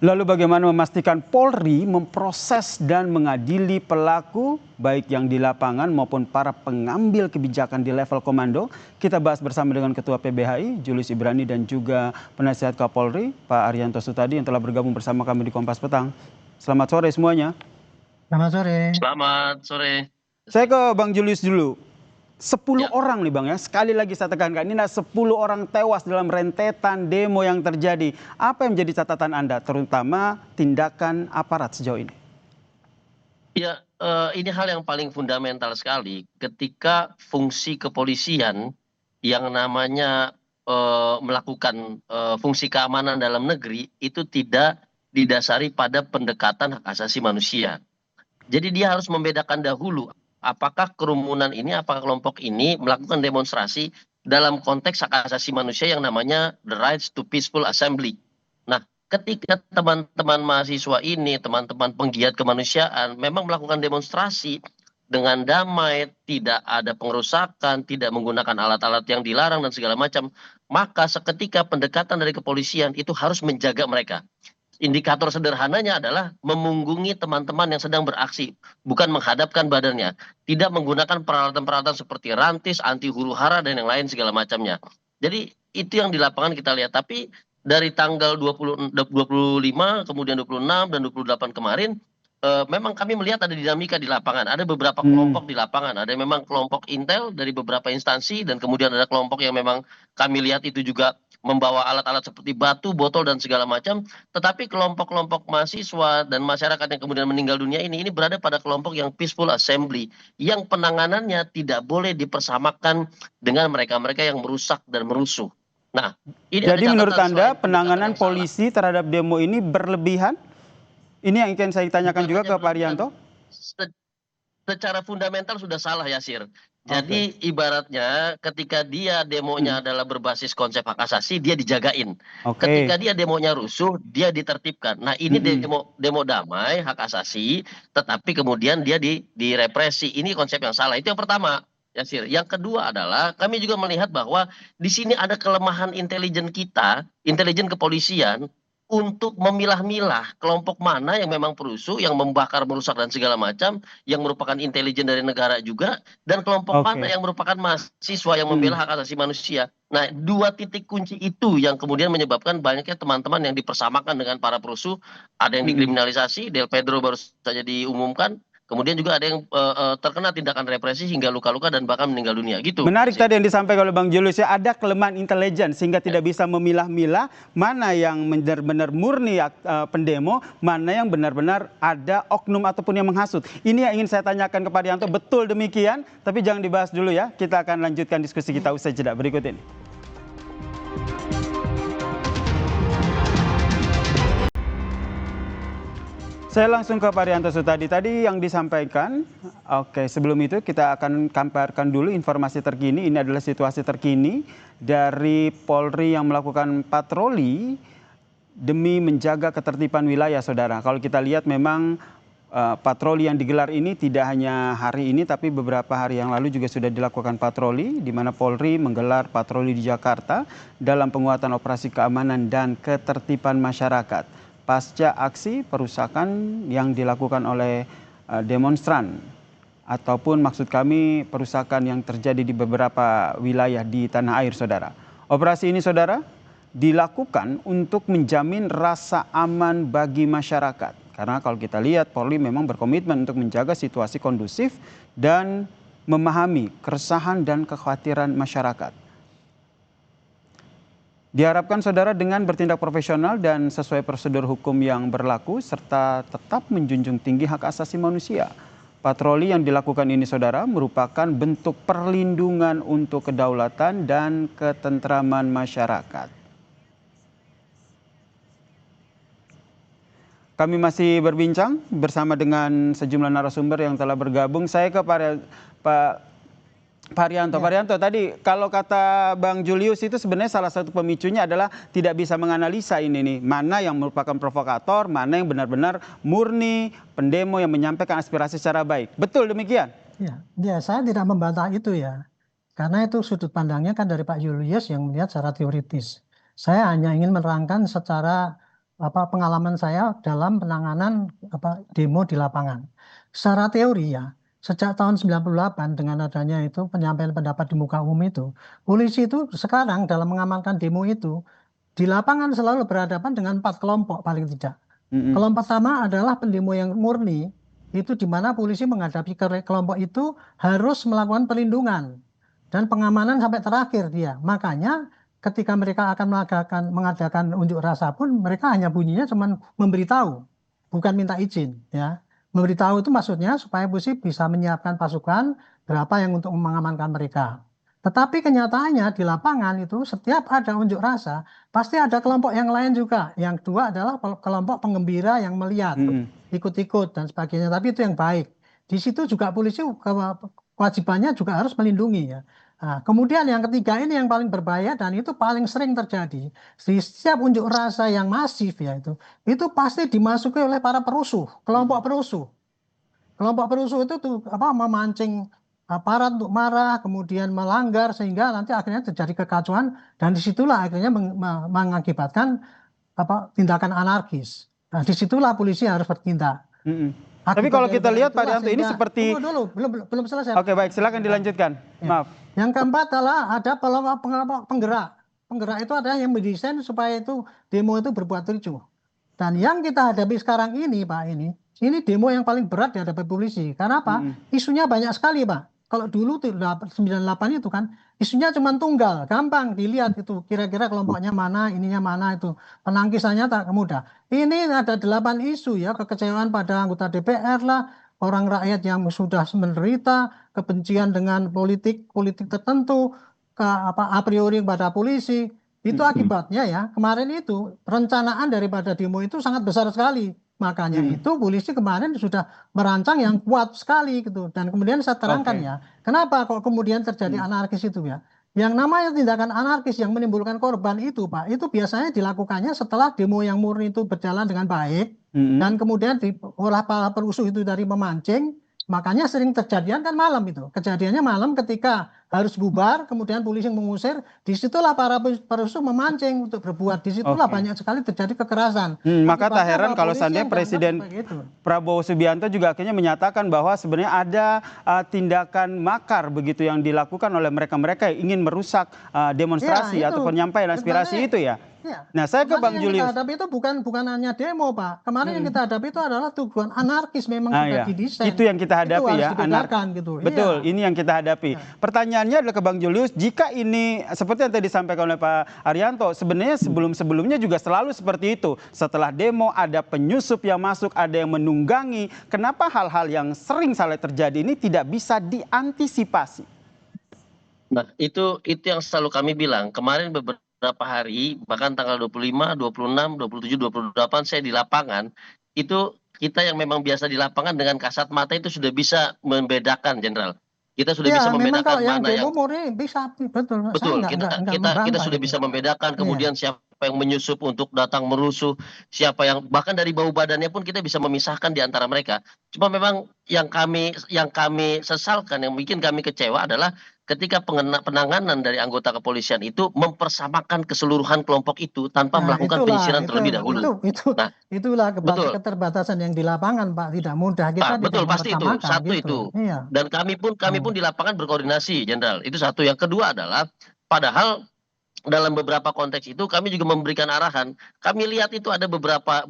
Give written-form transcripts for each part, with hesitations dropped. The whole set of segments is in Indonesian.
Lalu bagaimana memastikan Polri memproses dan mengadili pelaku baik yang di lapangan maupun para pengambil kebijakan di level komando? Kita bahas bersama dengan Ketua PBHI Julius Ibrani dan juga Penasihat Kapolri Pak Arianto Sutadi yang telah bergabung bersama kami di Kompas Petang. Selamat sore semuanya. Selamat sore. Selamat sore. Saya ke Bang Julius dulu. 10 Ya. orang nih Bang ya, sekali lagi saya tekankan, ini 10 orang tewas dalam rentetan demo yang terjadi. Apa yang menjadi catatan Anda, terutama tindakan aparat sejauh ini? Ya, ini hal yang paling fundamental sekali ketika fungsi kepolisian yang namanya melakukan fungsi keamanan dalam negeri itu tidak didasari pada pendekatan hak asasi manusia. Jadi dia harus membedakan dahulu apakah kerumunan ini, apakah kelompok ini melakukan demonstrasi dalam konteks hak asasi manusia yang namanya the rights to peaceful assembly. Nah, ketika teman-teman mahasiswa ini, teman-teman penggiat kemanusiaan memang melakukan demonstrasi dengan damai, tidak ada pengerusakan, tidak menggunakan alat-alat yang dilarang dan segala macam, maka seketika pendekatan dari kepolisian itu harus menjaga mereka. Indikator sederhananya adalah memunggungi teman-teman yang sedang beraksi, bukan menghadapkan badannya, tidak menggunakan peralatan-peralatan seperti rantis, anti huru-hara dan yang lain segala macamnya. Jadi itu yang di lapangan kita lihat. Tapi dari tanggal 25, kemudian 26 dan 28 kemarin, memang kami melihat ada dinamika di lapangan. Ada beberapa kelompok di lapangan. Ada memang kelompok intel dari beberapa instansi dan kemudian ada kelompok yang memang kami lihat itu juga membawa alat-alat seperti batu, botol dan segala macam. Tetapi kelompok-kelompok mahasiswa dan masyarakat yang kemudian meninggal dunia ini berada pada kelompok yang peaceful assembly, yang penanganannya tidak boleh dipersamakan dengan mereka-mereka yang merusak dan merusuh. Nah, ini Jadi ada menurut catatan Anda selain pendekatan penanganan yang salah. polisi terhadap demo ini berlebihan? Ini yang ingin saya tanyakan Bukan juga hanya ke Pak berlebihan, Arianto. secara fundamental sudah salah, Yasir. Jadi ibaratnya ketika dia demonya adalah berbasis konsep hak asasi, dia dijagain. Oke. Ketika dia demonya rusuh, dia ditertibkan. Nah, ini demo damai, hak asasi, tetapi kemudian dia direpresi. Ini konsep yang salah. Itu yang pertama, Yasir. Yang kedua adalah kami juga melihat bahwa di sini ada kelemahan intelijen kita, intelijen kepolisian, untuk memilah-milah kelompok mana yang memang perusuh, yang membakar, merusak dan segala macam, yang merupakan intelijen dari negara juga, dan kelompok mana yang merupakan mahasiswa yang membela hak asasi manusia. Nah, dua titik kunci itu yang kemudian menyebabkan banyaknya teman-teman yang dipersamakan dengan para perusuh, ada yang dikriminalisasi, Del Pedro baru saja diumumkan, kemudian juga ada yang terkena tindakan represi hingga luka-luka dan bahkan meninggal dunia gitu. Menarik tadi yang disampaikan oleh Bang Julius ya, ada kelemahan intelijen sehingga tidak bisa memilah-milah mana yang benar-benar murni pendemo, mana yang benar-benar ada oknum ataupun yang menghasut. Ini yang ingin saya tanyakan kepada Yanto, betul demikian, tapi jangan dibahas dulu ya. Kita akan lanjutkan diskusi kita usai jeda berikut ini. Saya langsung ke Pak Arianto Sutadi. Tadi yang disampaikan, oke, sebelum itu kita akan gambarkan dulu informasi terkini. Ini adalah situasi terkini dari Polri yang melakukan patroli demi menjaga ketertiban wilayah, saudara. Kalau kita lihat memang patroli yang digelar ini tidak hanya hari ini, tapi beberapa hari yang lalu juga sudah dilakukan patroli, di mana Polri menggelar patroli di Jakarta dalam penguatan operasi keamanan dan ketertiban masyarakat pasca aksi perusakan yang dilakukan oleh demonstran, ataupun maksud kami perusakan yang terjadi di beberapa wilayah di tanah air, saudara. Operasi ini, saudara, dilakukan untuk menjamin rasa aman bagi masyarakat. Karena kalau kita lihat Polri memang berkomitmen untuk menjaga situasi kondusif dan memahami keresahan dan kekhawatiran masyarakat. Diharapkan saudara dengan bertindak profesional dan sesuai prosedur hukum yang berlaku serta tetap menjunjung tinggi hak asasi manusia. Patroli yang dilakukan ini, saudara, merupakan bentuk perlindungan untuk kedaulatan dan ketentraman masyarakat. Kami masih berbincang bersama dengan sejumlah narasumber yang telah bergabung. Saya ke Pak Arianto. Pak Arianto, tadi kalau kata Bang Julius itu sebenarnya salah satu pemicunya adalah tidak bisa menganalisa ini nih, mana yang merupakan provokator, mana yang benar-benar murni pendemo yang menyampaikan aspirasi secara baik. Betul demikian? Ya, saya tidak membantah itu ya. Karena itu sudut pandangnya kan dari Pak Julius yang melihat secara teoritis. Saya hanya ingin menerangkan secara pengalaman saya dalam penanganan demo di lapangan. Secara teori ya, sejak tahun 98 dengan adanya itu penyampaian pendapat di muka umum itu, polisi itu sekarang dalam mengamankan demo itu di lapangan selalu berhadapan dengan 4 kelompok paling tidak. Kelompok pertama adalah pendemo yang murni, itu di mana polisi menghadapi kelompok itu harus melakukan perlindungan dan pengamanan sampai terakhir dia. Makanya ketika mereka akan mengadakan unjuk rasa pun mereka hanya bunyinya cuma memberitahu, bukan minta izin ya. Memberitahu itu maksudnya supaya polisi bisa menyiapkan pasukan berapa yang untuk mengamankan mereka. Tetapi kenyataannya di lapangan itu setiap ada unjuk rasa pasti ada kelompok yang lain juga. Yang kedua adalah kelompok penggembira yang melihat, ikut-ikut dan sebagainya. Tapi itu yang baik. Di situ juga polisi kewajibannya juga harus melindungi ya. Nah, kemudian yang ketiga ini yang paling berbahaya dan itu paling sering terjadi di setiap unjuk rasa yang masif ya itu pasti dimasuki oleh para perusuh, kelompok perusuh. Kelompok perusuh itu tuh memancing aparat untuk marah, kemudian melanggar sehingga nanti akhirnya terjadi kekacauan dan disitulah akhirnya mengakibatkan tindakan anarkis. Nah, disitulah polisi harus bertindak. Tapi kalau kita lihat Pak Arianto ini seperti dulu belum selesai. Oke, baik, silakan dilanjutkan. Ya. Maaf. Yang keempat adalah ada kelompok penggerak. Penggerak itu adalah yang mendesain supaya itu demo itu berbuat ricuh. Dan yang kita hadapi sekarang ini Pak, ini demo yang paling berat dihadapi polisi. Karena apa? Isunya banyak sekali Pak. Kalau dulu tuh 98 itu kan isunya cuma tunggal, gampang dilihat itu kira-kira kelompoknya mana, ininya mana itu. Penangkisannya tak mudah. Ini ada 8 isu ya, kekecewaan pada anggota DPR lah, orang rakyat yang sudah menderita, kebencian dengan politik tertentu, a priori pada polisi. Itu akibatnya ya, kemarin itu perencanaan daripada demo itu sangat besar sekali. Makanya itu polisi kemarin sudah merancang yang kuat sekali gitu. Dan kemudian saya terangkan ya, kenapa kok kemudian terjadi anarkis itu ya. Yang namanya tindakan anarkis yang menimbulkan korban itu Pak, itu biasanya dilakukannya setelah demo yang murni itu berjalan dengan baik. Dan kemudian olah para perusuh itu dari memancing, makanya sering terjadian kan malam itu. Kejadiannya malam ketika harus bubar, kemudian polisi mengusir, disitulah para perusuh memancing untuk berbuat. Disitulah banyak sekali terjadi kekerasan. Maka tak heran kalau seandainya Presiden Prabowo Subianto juga akhirnya menyatakan bahwa sebenarnya ada tindakan makar begitu yang dilakukan oleh mereka-mereka yang ingin merusak demonstrasi atau penyampaian aspirasi itu ya. Ya. Nah, saya ke Bang Julius. Yang kita hadapi itu bukan hanya demo, Pak. Kemarin yang kita hadapi itu adalah tujuan anarkis memang sudah didesain. Itu yang kita hadapi itu ya, anarkis gitu. Betul, ini yang kita hadapi. Pertanyaannya adalah ke Bang Julius, jika ini seperti yang tadi disampaikan oleh Pak Arianto, sebenarnya sebelum-sebelumnya juga selalu seperti itu. Setelah demo ada penyusup yang masuk, ada yang menunggangi. Kenapa hal-hal yang sering salah terjadi ini tidak bisa diantisipasi? Nah, itu yang selalu kami bilang. Kemarin beberapa hari, bahkan tanggal 25, 26, 27, 28 saya di lapangan, itu kita yang memang biasa di lapangan dengan kasat mata itu sudah bisa membedakan, Jenderal. Kita sudah bisa membedakan mana yang bisa, betul. Kita sudah bisa membedakan kemudian siapa yang menyusup untuk datang merusuh, siapa yang bahkan dari bau badannya pun kita bisa memisahkan di antara mereka. Cuma memang yang kami sesalkan, yang bikin kami kecewa adalah ketika penanganan dari anggota kepolisian itu mempersamakan keseluruhan kelompok itu tanpa melakukan penyisiran terlebih dahulu. Itulah keterbatasan yang di lapangan, Pak, tidak mudah. Kita betul, pasti itu. Satu itu. Iya. Dan kami pun di lapangan berkoordinasi, Jenderal. Itu satu. Yang kedua adalah padahal dalam beberapa konteks itu kami juga memberikan arahan. Kami lihat itu ada beberapa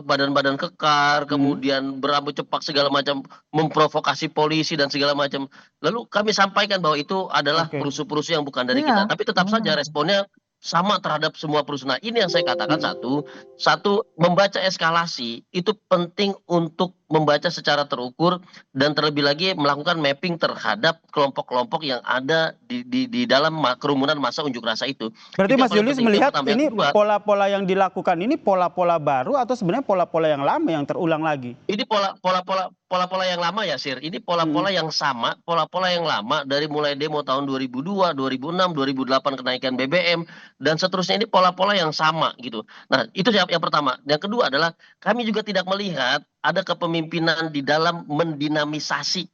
badan-badan kekar, kemudian berambut cepak segala macam, memprovokasi polisi dan segala macam. Lalu kami sampaikan bahwa itu adalah perusuh-perusuh yang bukan dari kita. Tapi tetap saja responnya sama terhadap semua perusuh. Nah, ini yang saya katakan satu membaca eskalasi itu penting untuk membaca secara terukur dan terlebih lagi melakukan mapping terhadap kelompok-kelompok yang ada di dalam kerumunan masa unjuk rasa itu. Berarti Mas Julius melihat ini pola-pola yang dilakukan ini pola-pola baru atau sebenarnya pola-pola yang lama yang terulang lagi? Ini pola-pola yang lama ya, Sir. Ini pola-pola yang sama, pola-pola yang lama dari mulai demo tahun 2002, 2006, 2008 kenaikan BBM dan seterusnya. Ini pola-pola yang sama gitu. Nah, itu yang pertama. Yang kedua adalah kami juga tidak melihat ada kepemimpinan di dalam mendinamisasi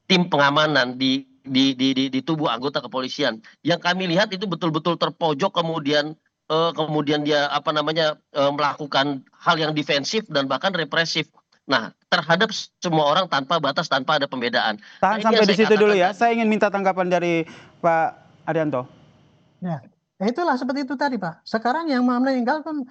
tim pengamanan di tubuh anggota kepolisian. Yang kami lihat itu betul-betul terpojok kemudian kemudian dia melakukan hal yang defensif dan bahkan represif. Nah, terhadap semua orang tanpa batas, tanpa ada pembedaan. Nah, Tahan ini yang sampai di saya situ dulu katakan ya. tadi. Saya ingin minta tanggapan dari Pak Arianto. Ya, itulah seperti itu tadi Pak. Sekarang yang meninggal kan,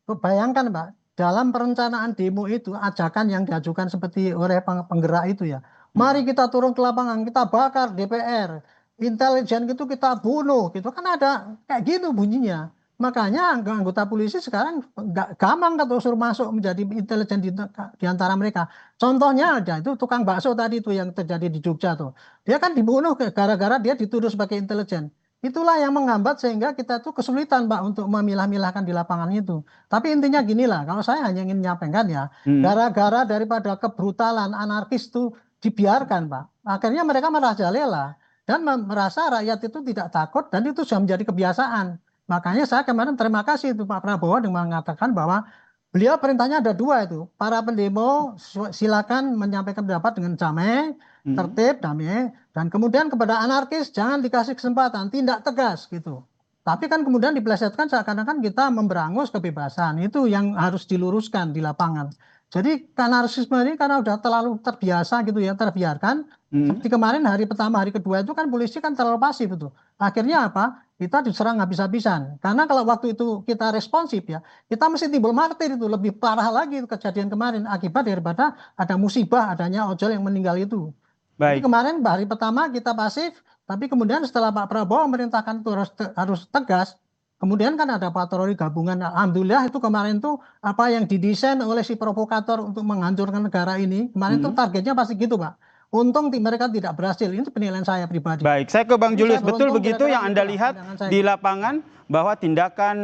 bayangkan Pak, dalam perencanaan demo itu ajakan yang diajukan seperti oleh penggerak itu ya. Mari kita turun ke lapangan, kita bakar DPR, intelijen itu kita bunuh, gitu kan ada kayak gitu bunyinya. Makanya anggota polisi sekarang nggak gampang kalau suruh masuk menjadi intelijen di antara mereka. Contohnya ada itu tukang bakso tadi itu yang terjadi di Jogja tuh. Dia kan dibunuh gara-gara dia dituduh sebagai intelijen. Itulah yang menghambat sehingga kita tuh kesulitan Pak untuk memilah-milahkan di lapangan itu. Tapi intinya gini lah, kalau saya hanya ingin menyampaikan ya, gara-gara daripada kebrutalan anarkis itu dibiarkan Pak. Akhirnya mereka merajalela dan merasa rakyat itu tidak takut dan itu sudah menjadi kebiasaan. Makanya saya kemarin terima kasih itu Pak Prabowo dengan mengatakan bahwa beliau perintahnya ada dua itu. Para pendemo silakan menyampaikan pendapat dengan damai, tertib, damai. Dan kemudian kepada anarkis jangan dikasih kesempatan, tindak tegas gitu. Tapi kan kemudian dipelesetkan seakan-akan kita memberangus kebebasan. Itu yang harus diluruskan di lapangan. Jadi anarkisme ini karena udah terlalu terbiasa gitu ya, terbiarkan. Seperti kemarin hari pertama, hari kedua itu kan polisi kan terlalu pasif itu. Akhirnya apa? Kita diserang habis-habisan. Karena kalau waktu itu kita responsif ya, kita mesti timbul martir itu. Lebih parah lagi itu kejadian kemarin. Akibat daripada ada musibah adanya ojol yang meninggal itu. Jadi Baik. kemarin hari pertama kita pasif, tapi kemudian setelah Pak Prabowo memerintahkan itu harus tegas, kemudian kan ada patroli gabungan. Alhamdulillah itu kemarin tuh apa yang didesain oleh si provokator untuk menghancurkan negara ini, kemarin tuh targetnya pasti gitu Pak. Untung mereka tidak berhasil. Ini penilaian saya pribadi. Baik, saya ke Bang Jadi Julius. saya Betul beruntung begitu kira-kira yang Anda gitulah lihat pandangan saya. di lapangan bahwa tindakan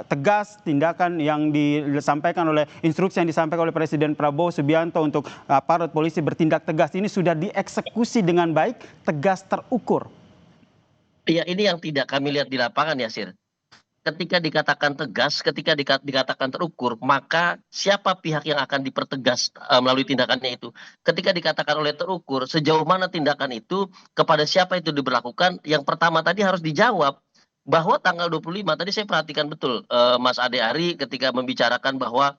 tegas, tindakan yang disampaikan oleh instruksi yang disampaikan oleh Presiden Prabowo Subianto untuk aparat polisi bertindak tegas ini sudah dieksekusi dengan baik, tegas, terukur. Ya, ini yang tidak kami lihat di lapangan ya, Sir. Ketika dikatakan tegas, ketika dikatakan terukur, maka siapa pihak yang akan dipertegas melalui tindakannya itu? Ketika dikatakan oleh terukur, sejauh mana tindakan itu, kepada siapa itu diberlakukan? Yang pertama tadi harus dijawab bahwa tanggal 25 tadi saya perhatikan betul Mas Ade Ari ketika membicarakan bahwa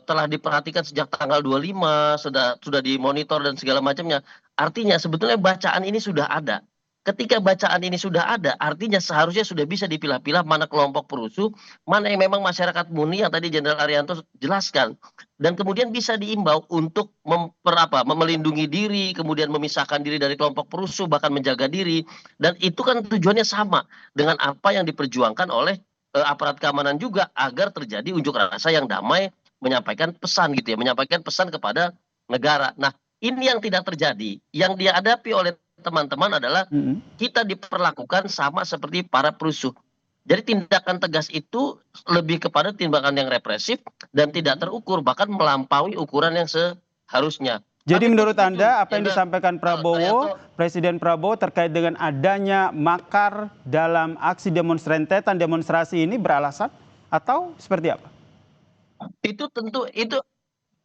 telah diperhatikan sejak tanggal 25 sudah dimonitor dan segala macamnya. Artinya sebetulnya bacaan ini sudah ada. Ketika bacaan ini sudah ada, artinya seharusnya sudah bisa dipilah-pilah mana kelompok perusuh, mana yang memang masyarakat murni yang tadi Jenderal Arianto jelaskan. Dan kemudian bisa diimbau untuk melindungi diri, kemudian memisahkan diri dari kelompok perusuh, bahkan menjaga diri. Dan itu kan tujuannya sama dengan apa yang diperjuangkan oleh aparat keamanan juga agar terjadi unjuk rasa yang damai, menyampaikan pesan gitu ya, menyampaikan pesan kepada negara. Nah, ini yang tidak terjadi. Yang dihadapi oleh teman-teman adalah kita diperlakukan sama seperti para perusuh. Jadi tindakan tegas itu lebih kepada tindakan yang represif dan tidak terukur, bahkan melampaui ukuran yang seharusnya. Jadi Tapi menurut setuju, Anda apa yang Jenderal disampaikan Prabowo, Arianto, Presiden Prabowo terkait dengan adanya makar dalam aksi rentetan demonstrasi ini beralasan atau seperti apa?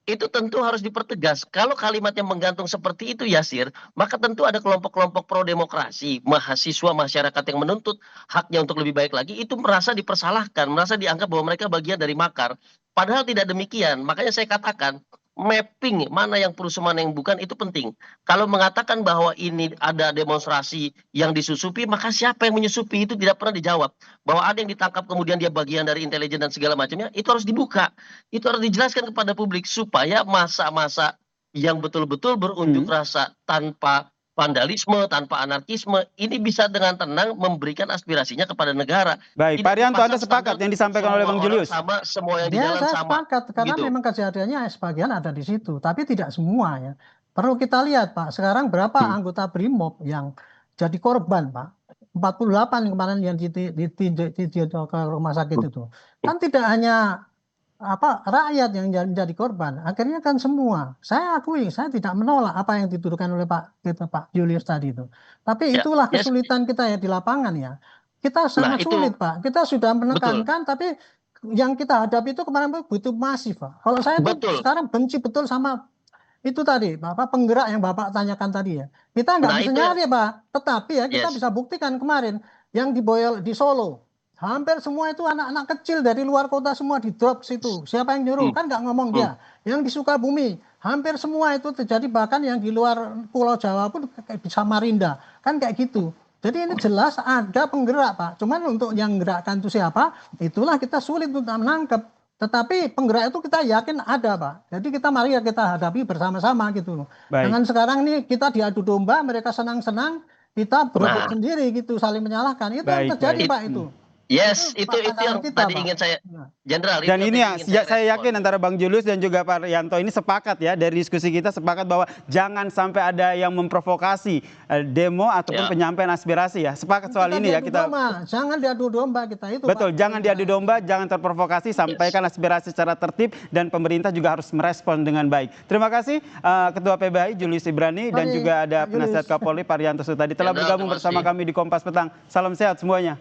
itu tentu harus dipertegas. Kalau kalimatnya menggantung seperti itu, Yasir, maka tentu ada kelompok-kelompok pro demokrasi, mahasiswa, masyarakat yang menuntut haknya untuk lebih baik lagi, itu merasa dipersalahkan, merasa dianggap bahwa mereka bagian dari makar. Padahal tidak demikian. Makanya saya katakan, mapping mana yang perusuh mana yang bukan itu penting. Kalau mengatakan bahwa ini ada demonstrasi yang disusupi, maka siapa yang menyusupi itu tidak pernah dijawab. Bahwa ada yang ditangkap kemudian dia bagian dari intelijen dan segala macamnya, itu harus dibuka. Itu harus dijelaskan kepada publik supaya masa-masa yang betul-betul berunjuk rasa tanpa vandalisme, tanpa anarkisme, ini bisa dengan tenang memberikan aspirasinya kepada negara. Baik, Tidak Pak Arianto, Anda dipasang sepakat standar yang disampaikan oleh semua Bang orang Julius? sama, semua yang di Ya, jalan saya sama. sepakat karena Gitu. memang kejadiannya sebagian ada di situ, tapi tidak semua ya. Perlu kita lihat Pak, sekarang berapa anggota BRIMOB yang jadi korban Pak? 48 kemarin yang ditinjau ke rumah sakit itu. Kan tidak hanya rakyat yang menjadi korban, akhirnya kan semua. Saya akui, saya tidak menolak apa yang dituduhkan oleh Pak Julius tadi itu. Tapi Ya, itulah yes. kesulitan kita ya di lapangan ya. Kita sangat itu sulit Pak. Kita sudah betul. menekankan, tapi yang kita hadapi itu kemarin butuh masif Pak. Kalau saya tuh Betul. sekarang benci betul sama itu tadi, Bapak penggerak yang Bapak tanyakan tadi ya. Kita nggak Nah, bisa itu yang nyari Pak, tetapi ya kita yes. bisa buktikan kemarin yang di Solo. hampir semua itu anak-anak kecil dari luar kota semua di drop situ. Siapa yang nyuruh? Kan nggak ngomong dia. Yang di Sukabumi, hampir semua itu terjadi, bahkan yang di luar Pulau Jawa pun kayak di Samarinda. Kan kayak gitu. Jadi ini jelas ada penggerak, Pak. Cuman untuk yang gerakkan itu siapa, itulah kita sulit untuk menangkap. Tetapi penggerak itu kita yakin ada, Pak. Jadi mari ya kita hadapi bersama-sama gitu loh. Baik. Dengan sekarang ini kita diadu domba, mereka senang-senang, kita berebut sendiri gitu, saling menyalahkan. Itu yang Baik, terjadi, baik. Pak, itu. Yes, itu pandangan yang kita, tadi Pak. ingin saya, Nah. Jenderal. Dan itu ini yang ya, tadi ingin saya respon. yakin antara Bang Julius dan juga Pak Rianto ini sepakat ya, dari diskusi kita sepakat bahwa jangan sampai ada yang memprovokasi demo ataupun Ya. penyampaian aspirasi ya. Sepakat soal ini ya diadu kita. domba. Jangan diadu domba kita itu, Betul, Pak. jangan diadu domba, jangan terprovokasi, sampaikan aspirasi secara tertib dan pemerintah juga harus merespon dengan baik. Terima kasih Ketua PBHI Julius Ibrani dan Mari, juga ada Julius. penasihat Kapolri Pak Rianto Sutadi telah Jenderal, bergabung terima bersama kasih. kami di Kompas Petang. Salam sehat semuanya.